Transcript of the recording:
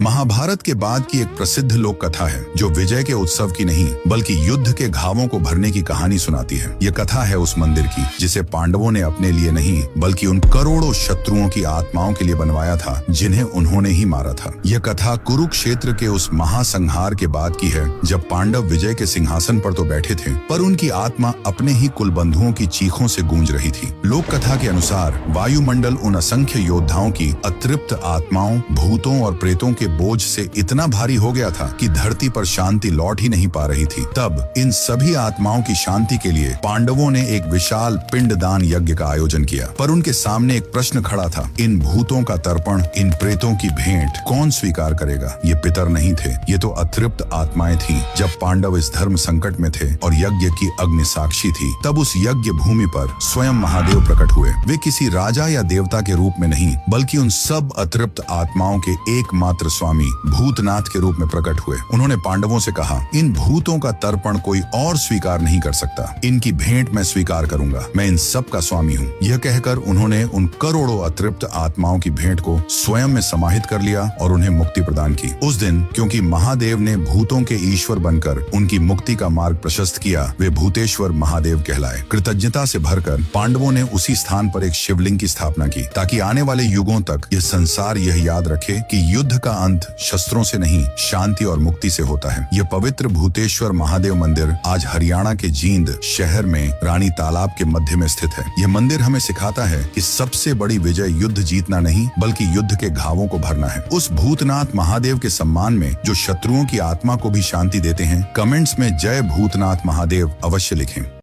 महाभारत के बाद की एक प्रसिद्ध लोक कथा है जो विजय के उत्सव की नहीं बल्कि युद्ध के घावों को भरने की कहानी सुनाती है। यह कथा है उस मंदिर की जिसे पांडवों ने अपने लिए नहीं बल्कि उन करोड़ों शत्रुओं की आत्माओं के लिए बनवाया था जिन्हें उन्होंने ही मारा था। यह कथा कुरुक्षेत्र के उस महासंहार के बाद की है जब पांडव विजय के सिंहासन पर तो बैठे थे पर उनकी आत्मा अपने ही कुल बंधुओं की चीखों से गूंज रही थी। लोक कथा के अनुसार वायुमंडल उन असंख्य योद्धाओं की अतृप्त आत्माओं, भूतों और प्रेतों के बोझ से इतना भारी हो गया था कि धरती पर शांति लौट ही नहीं पा रही थी। तब इन सभी आत्माओं की शांति के लिए पांडवों ने एक विशाल पिंडदान यज्ञ का आयोजन किया। पर उनके सामने एक प्रश्न खड़ा था, इन भूतों का तर्पण, इन प्रेतों की भेंट कौन स्वीकार करेगा? ये पितर नहीं थे, ये तो अतृप्त आत्माएं थीं। जब पांडव इस धर्म संकट में थे और यज्ञ की अग्नि साक्षी थी, तब उस यज्ञ भूमि पर स्वयं महादेव प्रकट हुए। वे किसी राजा या देवता के रूप में नहीं बल्कि उन सब अतृप्त आत्माओं के एकमात्र स्वामी भूतनाथ के रूप में प्रकट हुए। उन्होंने पांडवों से कहा, इन भूतों का तर्पण कोई और स्वीकार नहीं कर सकता, इनकी भेंट मैं स्वीकार करूंगा, मैं इन सब का स्वामी हूँ। यह कहकर उन्होंने उन करोड़ों अतृप्त आत्माओं की भेंट को स्वयं में समाहित कर लिया और उन्हें मुक्ति प्रदान की। उस दिन क्योंकि महादेव ने भूतों के ईश्वर बनकर उनकी मुक्ति का मार्ग प्रशस्त किया, वे भूतेश्वर महादेव कहलाए। कृतज्ञता से भरकर पांडवों ने उसी स्थान पर एक शिवलिंग की स्थापना की ताकि आने वाले युगों तक यह संसार यह याद रखे कि युद्ध का अंत शस्त्रों से नहीं शांति और मुक्ति से होता है। यह पवित्र भूतेश्वर महादेव मंदिर आज हरियाणा के जींद शहर में रानी तालाब के मध्य में स्थित है। यह मंदिर हमें सिखाता है कि सबसे बड़ी विजय युद्ध जीतना नहीं बल्कि युद्ध के घावों को भरना है। उस भूतनाथ महादेव के सम्मान में जो शत्रुओं की आत्मा को भी शांति देते हैं, कमेंट्स में जय भूतनाथ महादेव अवश्य लिखें।